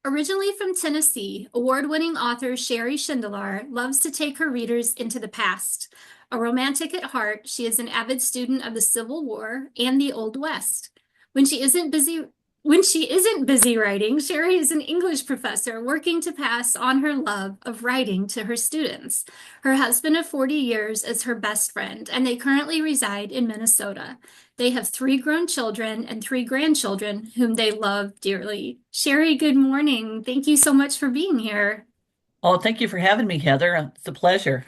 Originally from Tennessee, award-winning author Sherry Shindelar loves to take her readers into the past. A romantic at heart, she is an avid student of the Civil War and the Old West. When she isn't busy when she isn't busy writing, Sherry is an English professor working to pass on her love of writing to her students. Her husband of 40 years is her best friend, and they currently reside in Minnesota. They have three grown children and three grandchildren whom they love dearly. Sherry, good morning. Thank you so much for being here. Oh, thank you for having me, Heather. It's a pleasure.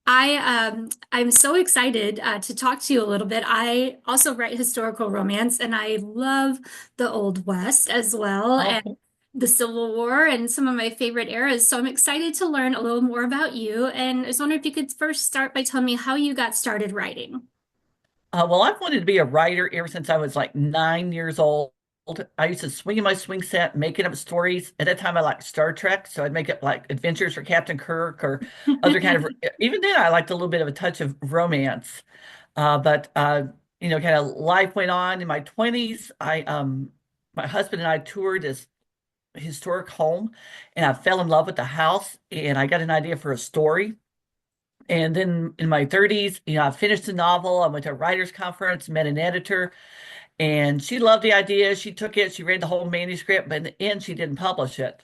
I'm so excited to talk to you a little bit. I also write historical romance, and I love the Old West as well, and Oh, the Civil War, and some of my favorite eras. So I'm excited to learn a little more about you. And I was wondering if you could first start by telling me how you got started writing. well, I've wanted to be a writer ever since I was like 9 years old. I used to swing in my swing set, making up stories. At that time, I liked Star Trek, so I'd make up like adventures for Captain Kirk or other kind of. Even then, I liked a little bit of a touch of romance. But kind of life went on in my 20s. My husband and I toured this historic home, and I fell in love with the house, and I got an idea for a story. And then in my 30s, I finished the novel. I went to a writer's conference, met an editor, and she loved the idea. She took it, she read the whole manuscript, but in the end, she didn't publish it.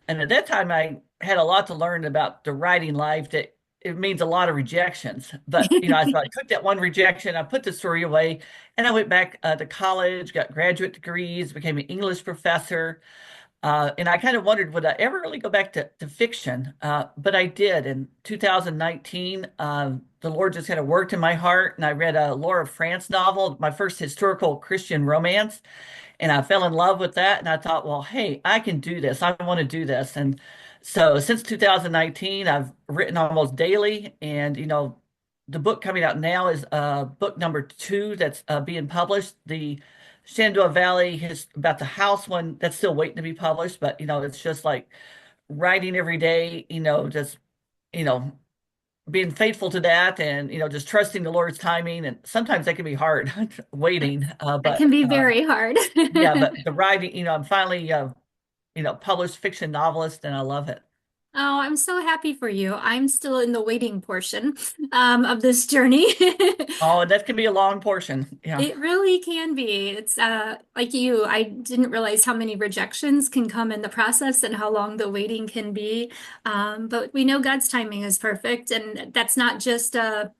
And at that time, I had a lot to learn about the writing life that it means a lot of rejections. So I took that one rejection, I put the story away, and I went back to college, got graduate degrees, became an English professor. And I kind of wondered, would I ever really go back to fiction? But I did. In 2019, the Lord just kind of worked in my heart, and I read a Laura France novel, my first historical Christian romance, and I fell in love with that. And I thought, well, hey, I can do this. I want to do this. And so since 2019, I've written almost daily. And, the book coming out now is book number two that's being published. The Shenandoah Valley is about the house one that's still waiting to be published. But, it's just like writing every day, just, you know, being faithful to that and, just trusting the Lord's timing. And sometimes that can be hard waiting. That can be very hard. Yeah, but the writing, I'm finally, published fiction novelist, and I love it. Oh, I'm so happy for you. I'm still in the waiting portion of this journey. Oh, and that can be a long portion. Yeah. It really can be. It's like you, I didn't realize how many rejections can come in the process and how long the waiting can be. But we know God's timing is perfect, and that's not just a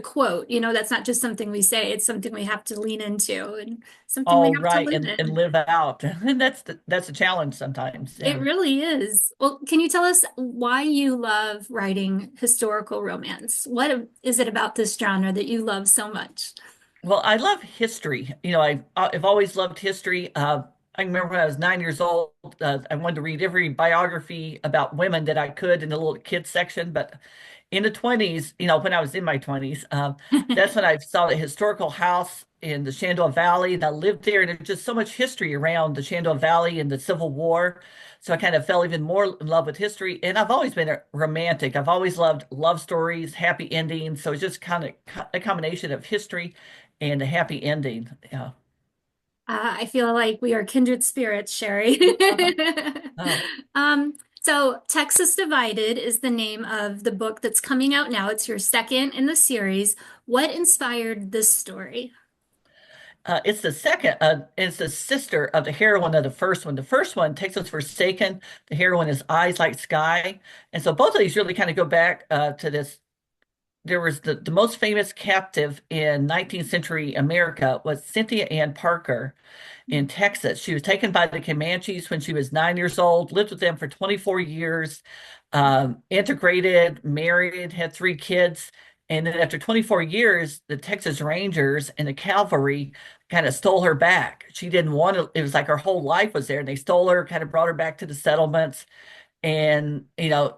quote. That's not just something we say. It's something we have to lean into and something we Oh, have to right. live And in. live out. And that's a challenge sometimes. It Yeah. really is. Well, can you tell us why you love writing historical romance? What is it about this genre that you love so much? Well, I love history. I've always loved history. I remember when I was 9 years old, I wanted to read every biography about women that I could in the little kids section. But in the 20s, when I was in my 20s, that's when I saw the historical house in the Shenandoah Valley. And I lived there, and there's just so much history around the Shenandoah Valley and the Civil War. So I kind of fell even more in love with history. And I've always been a romantic. I've always loved love stories, happy endings. So it's just kind of a combination of history and a happy ending. Yeah. I feel like we are kindred spirits, Sherry. Oh, So Texas Divided is the name of the book that's coming out now. It's your second in the series. What inspired this story? it's the second. It's the sister of the heroine of the first one. The first one, Texas Forsaken. The heroine is Eyes Like Sky, and so both of these really kind of go back to this. There was the most famous captive in 19th century America was Cynthia Ann Parker in Texas. She was taken by the Comanches when she was 9 years old, lived with them for 24 years, integrated, married, had three kids. And then after 24 years, the Texas Rangers and the cavalry kind of stole her back. She didn't want to, it was like her whole life was there. And they stole her, kind of brought her back to the settlements. And,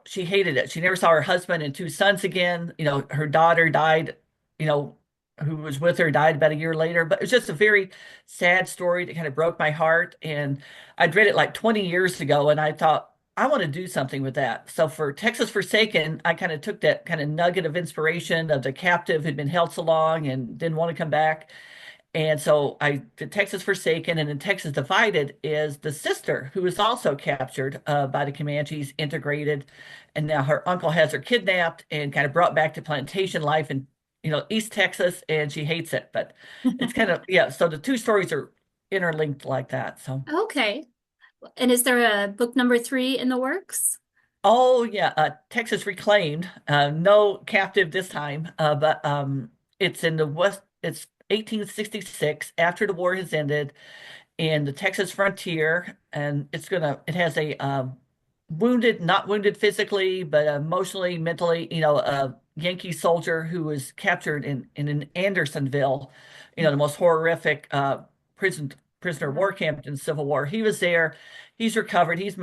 she hated it. She never saw her husband and two sons again. Her daughter died, you know, who was with her died about a year later. But it was just a very sad story that kind of broke my heart. And I'd read it like 20 years ago, and I thought, I want to do something with that. So for Texas Forsaken, I kind of took that kind of nugget of inspiration of the captive who'd been held so long and didn't want to come back. And so I did Texas Forsaken, and then Texas Divided is the sister who was also captured by the Comanches, integrated, and now her uncle has her kidnapped and kind of brought back to plantation life in East Texas, and she hates it. But it's kind of yeah. So the two stories are interlinked like that. So Okay. And is there a book number three in the works? oh yeah, Texas Reclaimed. No captive this time, but it's in the West. It's 1866 after the war has ended in the Texas frontier, and it has a wounded, not wounded physically, but emotionally, mentally, a Yankee soldier who was captured in an Andersonville, the most horrific prison prisoner of war camp in the Civil War. He was there. He's recovered. He's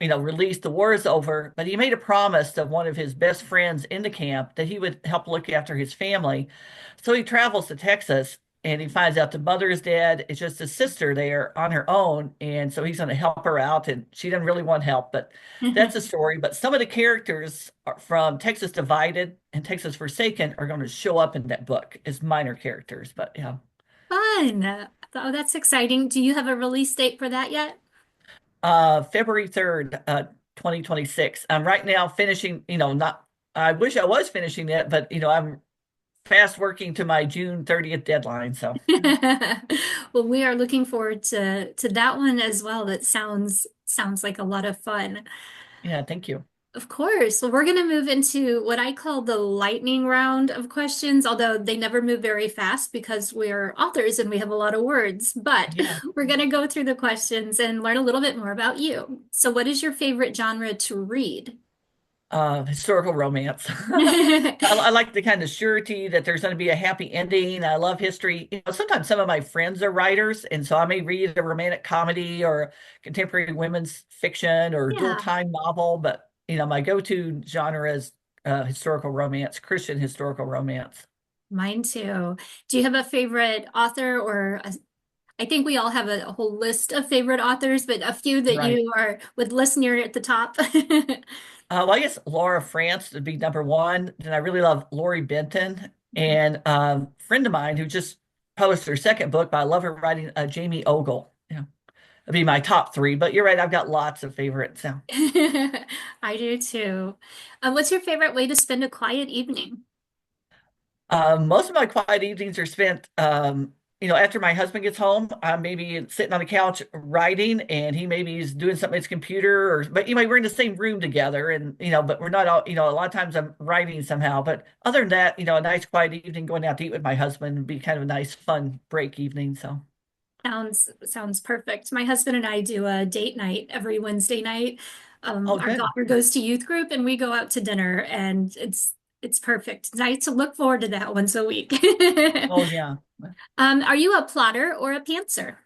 released. The war is over, but he made a promise to one of his best friends in the camp that he would help look after his family. So he travels to Texas and he finds out the mother is dead. It's just his sister there on her own. And so he's going to help her out. And she doesn't really want help, but that's a story. But some of the characters from Texas Divided and Texas Forsaken are going to show up in that book as minor characters. But yeah, Fun. Oh, that's exciting. Do you have a release date for that yet? February 3rd, 2026. I'm right now finishing, not, I wish I was finishing it, but, I'm fast working to my June 30th deadline. So, yeah, Well, we are looking forward to that one as well. That sounds like a lot of fun. yeah, thank you. Of course. Well, we're going to move into what I call the lightning round of questions, although they never move very fast because we're authors and we have a lot of words. But Yeah. we're going to go through the questions and learn a little bit more about you. So, what is your favorite genre to read? Historical romance. I like the kind of surety that there's going to be a happy ending. I love history. Sometimes some of my friends are writers, and so I may read a romantic comedy or contemporary women's fiction or dual Yeah, time novel, but my go-to genre is historical romance, Christian historical romance. mine too. Do you have a favorite author I think we all have a whole list of favorite authors, but a few that Right. you would list near at the top. Well, I guess Laura France would be number one. Then I really love Lori Benton and a friend of mine who just published her second book, but I love her writing Jamie Ogle. Yeah, that'd be my top three. But you're right, I've got lots of favorites. So, I do too. What's your favorite way to spend a quiet evening? most of my quiet evenings are spent, after my husband gets home. I'm maybe sitting on the couch writing, and he maybe is doing something on his computer, but we're in the same room together, and but we're not all, a lot of times I'm writing somehow. But other than that, a nice quiet evening going out to eat with my husband would be kind of a nice, fun break evening. So, Sounds perfect. My husband and I do a date night every Wednesday night. oh, Our good. daughter goes to youth group and we go out to dinner and it's perfect. It's nice to look forward to that once a week. Oh, yeah. Are you a plotter or a pantser?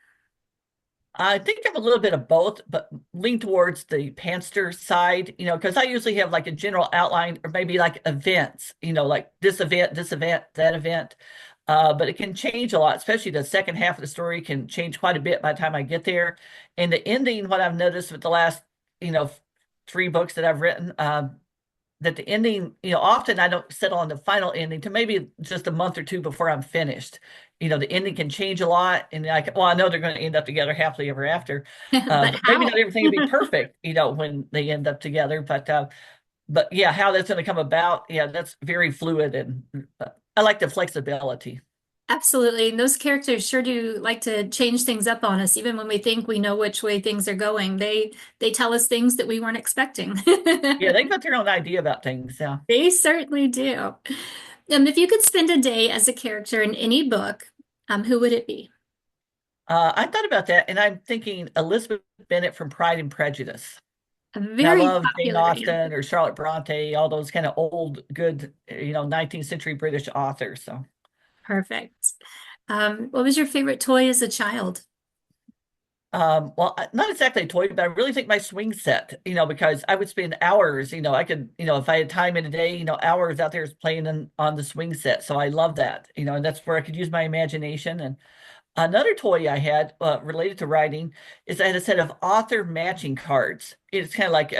I think I'm a little bit of both, but lean towards the pantser side, because I usually have like a general outline or maybe like events, like this event, that event. But it can change a lot, especially the second half of the story can change quite a bit by the time I get there. And the ending, what I've noticed with the last, you know, three books that I've written, that the ending, often I don't settle on the final ending to maybe just a month or two before I'm finished. The ending can change a lot, and I know they're going to end up together happily ever after. But Maybe not how? everything will be perfect, when they end up together, but yeah, how that's going to come about, yeah, that's very fluid, and I like the flexibility. Absolutely. And those characters sure do like to change things up on us, even when we think we know which way things are going. They tell us things that we weren't expecting. Yeah, they've got their own idea about things. Yeah. They certainly do. If you could spend a day as a character in any book, who would it be? I thought about that, and I'm thinking Elizabeth Bennet from Pride and Prejudice. A And I very love Jane popular Austen answer. or Charlotte Bronte, all those kind of old, good, 19th century British authors. So, Perfect. What was your favorite toy as a child? well, not exactly a toy, but I really think my swing set, because I would spend hours, I could, if I had time in a day, hours out there playing on the swing set. So I love that, and that's where I could use my imagination. And another toy I had related to writing is I had a set of author matching cards. It's kind of like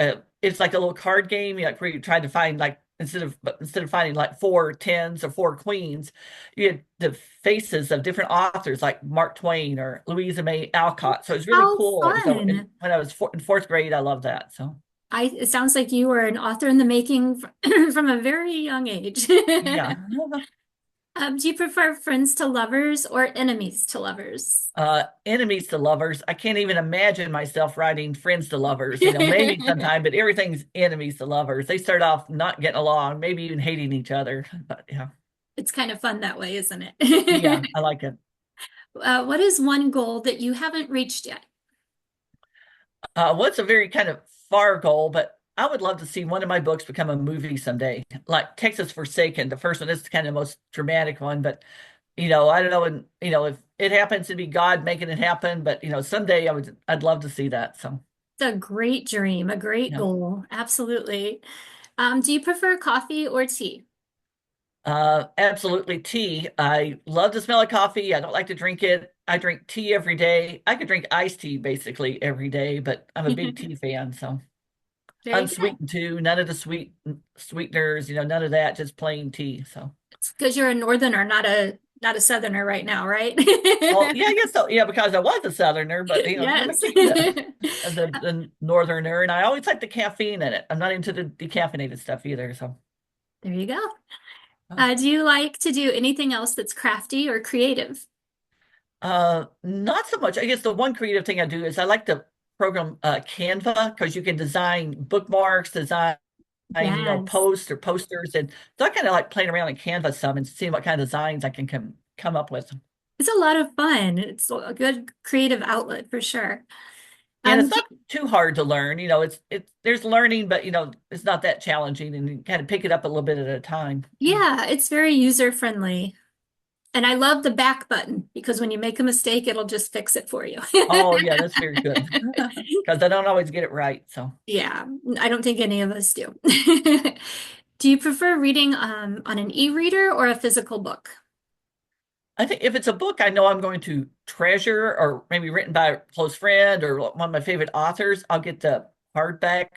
it's like a little card game, where you try to find like instead of finding like four tens or four queens, you had the faces of different authors like Mark Twain or Louisa May Alcott. So it was really How cool. And so fun. when I was in fourth grade, I loved that. So It sounds like you were an author in the making from a very young age. yeah. Do you prefer friends to lovers or enemies to lovers? Enemies to lovers. I can't even imagine myself writing friends to lovers, maybe sometime, but everything's enemies to lovers. They start off not getting along, maybe even hating each other. But yeah, It's kind of fun that way, isn't yeah, it? I like it. What is one goal that you haven't reached yet? What's a very kind of far goal, but I would love to see one of my books become a movie someday, like Texas Forsaken. The first one is kind of the most dramatic one, but I don't know, and if it happens to be God making it happen, but someday I'd love to see that. So It's a great dream, a great yeah. goal. Absolutely. Do you prefer coffee or tea? Absolutely tea. I love the smell of coffee. I don't like to drink it. I drink tea every day. I could drink iced tea basically every day, but I'm a big tea fan, so Very good. unsweetened too. None of the sweeteners, none of that, just plain tea. So, It's because you're a northerner, not a southerner right now, right? well, yeah, I guess so. Yeah, because I was a southerner, but I Yes. became the northerner, and I always like the caffeine in it. I'm not into the decaffeinated stuff either. So, There you go. uh, Do you like to do anything else that's crafty or creative? not so much. I guess the one creative thing I do is I like to program Canva because you can design bookmarks, design Yes. posts or posters, and so I kind of like playing around in Canva some and seeing what kind of designs I can come up with. It's a lot of fun. It's a good creative outlet for sure. And it's Do not too hard to learn. It's there's learning, but it's not that challenging, and you kind of pick it up a little bit at a time. Yeah, it's very user friendly. And I love the back button because when you make a mistake, it'll just fix it for you. Oh yeah, that's very good because I don't always get it right. So Yeah, I don't think any of us do. Do you prefer reading on an e-reader or a physical book? I think if it's a book I know I'm going to treasure, or maybe written by a close friend or one of my favorite authors, I'll get the hardback,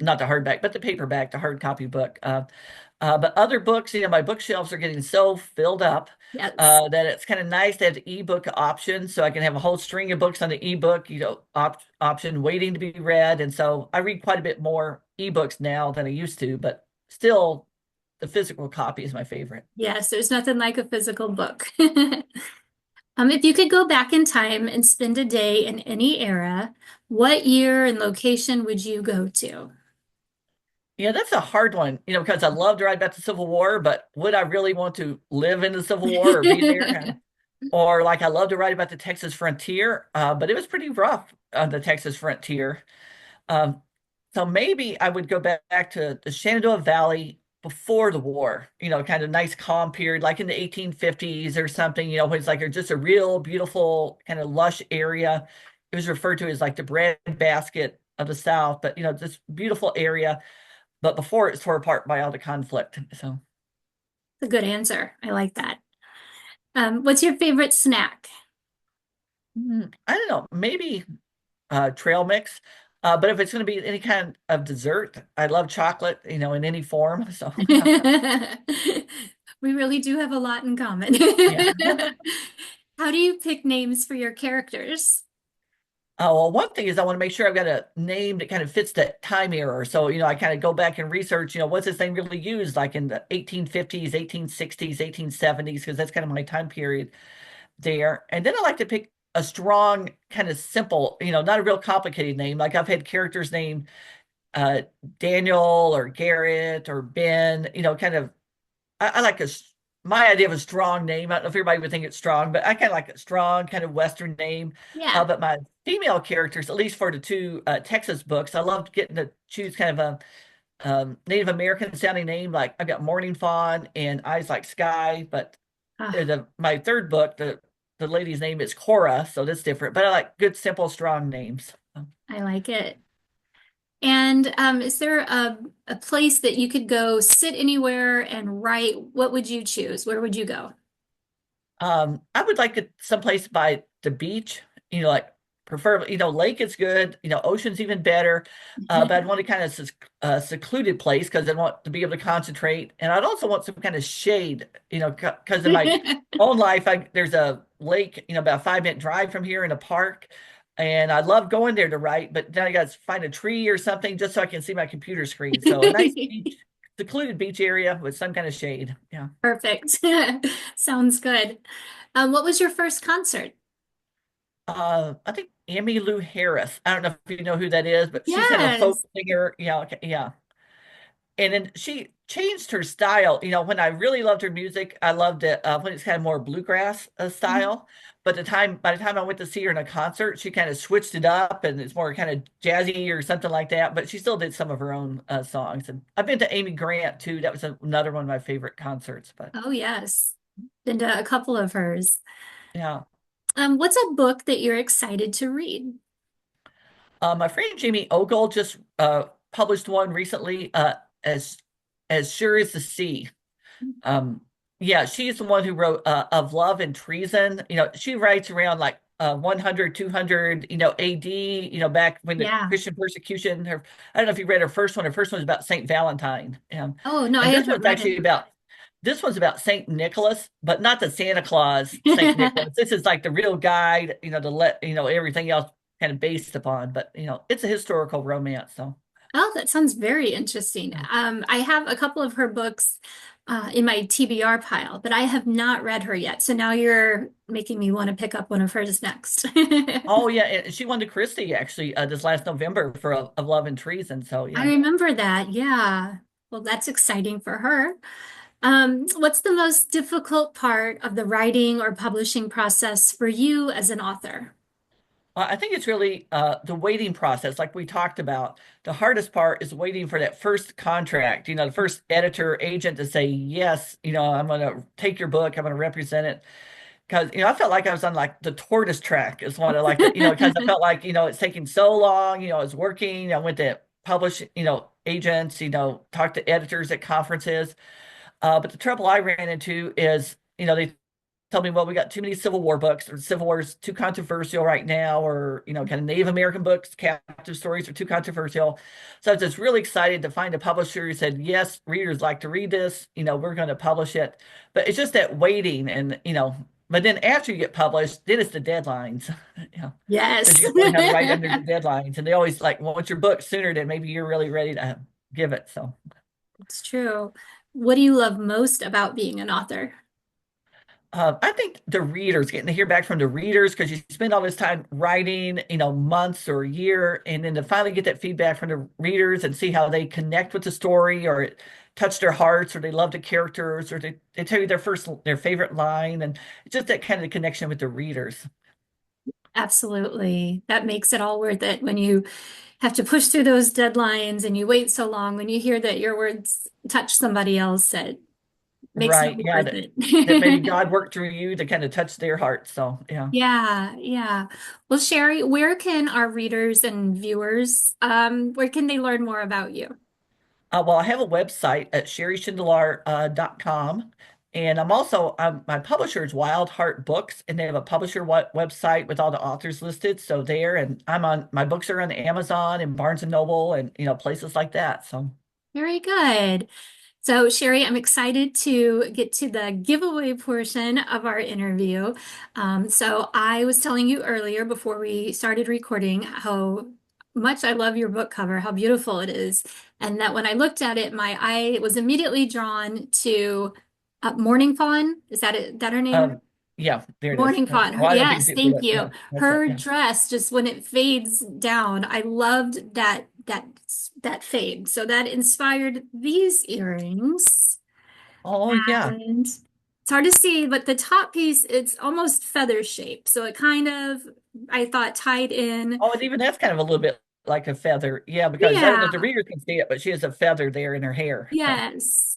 not the hardback, but the paperback, the hard copy book. But other books, my bookshelves are getting so filled up Yes. that it's kind of nice to have the ebook option, so I can have a whole string of books on the ebook, option waiting to be read. And so I read quite a bit more ebooks now than I used to, but still, the physical copy is my favorite. Yes, there's nothing like a physical book. If you could go back in time and spend a day in any era, what year and location would you go to? Yeah, that's a hard one, because I love to write about the Civil War, but would I really want to live in the Civil War or be there? Or like I love to write about the Texas frontier, but it was pretty rough on the Texas frontier. Um, so maybe I would go back to the Shenandoah Valley before the war, kind of nice calm period, like in the 1850s or something, when it's like just a real beautiful kind of lush area. It was referred to as like the breadbasket of the South, but this beautiful area, but before it's tore apart by all the conflict. So A good answer. I like that. What's your favorite snack? I don't know, maybe trail mix. But if it's going to be any kind of dessert, I love chocolate, in any form. So We really do have a lot in common. yeah. How do you pick names for your characters? Well, one thing is I want to make sure I've got a name that kind of fits that time era. So, I kind of go back and research, what's this name really used, like in the 1850s, 1860s, 1870s, because that's kind of my time period there. And then I like to pick a strong, kind of simple, not a real complicated name. Like I've had characters named uh, Daniel or Garrett or Ben, kind of, I like my idea of a strong name. I don't know if everybody would think it's strong, but I kind of like a strong kind of Western name. Yeah. But my female characters, at least for the two Texas books, I loved getting to choose kind of a Native American sounding name. Like I've got Morning Fawn and Eyes Like Sky, but Ah, my third book, the lady's name is Cora, so that's different. But I like good, simple, strong names. I like it. And is there a place that you could go sit anywhere and write? What would you choose? Where would you go? I would like it someplace by the beach, like preferably, lake is good, ocean's even better. But I'd want a kind of secluded place because I want to be able to concentrate. And I'd also want some kind of shade, because in my own life, there's a lake, about a 5 minute drive from here in a park. And I love going there to write, but then I got to find a tree or something just so I can see my computer screen. So a nice beach, secluded beach area with some kind of shade. Yeah. Perfect. Sounds good. What was your first concert? I think Emmylou Lou Harris. I don't know if you know who that is, but she's kind of a folk Yes. singer. Yeah, okay, yeah. And then she changed her style. When I really loved her music, I loved it when it's kind of more bluegrass style. But by the time I went to see her in a concert, she kind of switched it up and it's more kind of jazzy or something like that. But she still did some of her own songs. And I've been to Amy Grant too. That was another one of my favorite concerts. But Oh, yes. Been to a couple of hers. yeah. What's a book that you're excited to read? My friend Jamie Ogle just published one recently, as sure as the sea. Um, yeah, she's the one who wrote Of Love and Treason. She writes around like 100, 200, AD, back when the Yeah. Christian persecution. I don't know if you read her first one. Her first one is about Saint Valentine. Oh, no, I And haven't read it. this one's about Saint Nicholas, but not the Santa Claus Saint Nicholas. This is like the real guide, to let, everything else kind of based upon. But, it's a historical romance. So, Oh, that sounds very interesting. yeah. I have a couple of her books in my TBR pile, but I have not read her yet. So now you're making me want to pick up one of hers next. Oh, yeah. And she won the Christie actually this last November for Of Love and Treason. So, I yeah. remember that. Yeah. Well, that's exciting for her. What's the most difficult part of the writing or publishing process for you as an author? I think it's really the waiting process, like we talked about. The hardest part is waiting for that first contract, the first editor agent to say, yes, I'm going to take your book, I'm going to represent it. Because, I felt like I was on like the tortoise track is what I like to, because I felt like, it's taking so long, I was working, I went to publish, agents, talk to editors at conferences. But the trouble I ran into is, they tell me, well, we got too many Civil War books, or Civil War is too controversial right now, or kind of Native American books, captive stories are too controversial. So I was just really excited to find a publisher who said, yes, readers like to read this, we're going to publish it. But it's just that waiting and but then after you get published, then it's the deadlines. Yeah. Because Yes, you really have to write under the deadlines. And they always like want your book sooner than maybe you're really ready to give it. So it's true. What do you love most about being an author? I think the readers, getting to hear back from the readers, because you spend all this time writing, months or a year, and then to finally get that feedback from the readers and see how they connect with the story, or it touched their hearts, or they love the characters, or they tell you their favorite line, and it's just that kind of connection with the readers. Absolutely. That makes it all worth it when you have to push through those deadlines and you wait so long. When you hear that your words touch somebody else, it makes it Right. all Yeah. worth That maybe it. God worked through you to kind of touch their hearts. So yeah. Yeah, yeah. Well, Sherry, where can our readers and viewers, where can they learn more about you? Well, I have a website at sherryshindelar.com. And my publisher is Wild Heart Books, and they have a publisher website with all the authors listed. So there, and my books are on Amazon and Barnes and Noble and, places like that. So, Very good. So, Sherry, I'm excited to get to the giveaway portion of our interview. So, I was telling you earlier before we started recording how much I love your book cover, how beautiful it is, and that when I looked at it, my eye was immediately drawn to Morning Fawn. Is that it? That her name? um, yeah, there it is. Morning Fawn. Well, I don't think Yes, people, thank you. yeah, that's it. Her Yeah. dress, just when it fades down, I loved that fade. So that inspired these earrings. Oh, yeah. And it's hard to see, but the top piece, it's almost feather shaped. So it kind of, I thought, tied in. Oh, and even that's kind of a little bit like a feather. Yeah, because I don't know if the Yeah, reader can see it, but she has a feather there in her hair. So, yes.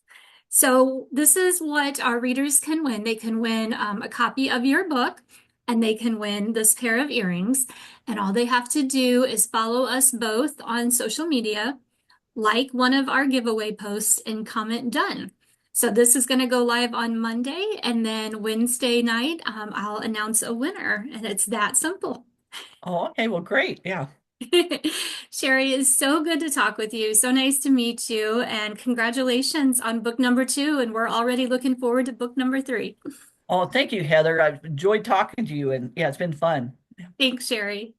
So this is what our readers can win. They can win a copy of your book and they can win this pair of earrings. And all they have to do is follow us both on social media, like one of our giveaway posts, and comment done. So this is going to go live on Monday, and then Wednesday night, I'll announce a winner, and it's that simple. Oh, okay. Well, great. Yeah. Sherry, it's so good to talk with you. So nice to meet you. And congratulations on book number two. And we're already looking forward to book number three. Oh, thank you, Heather. I've enjoyed talking to you, and yeah, it's been fun. Thanks, Sherry.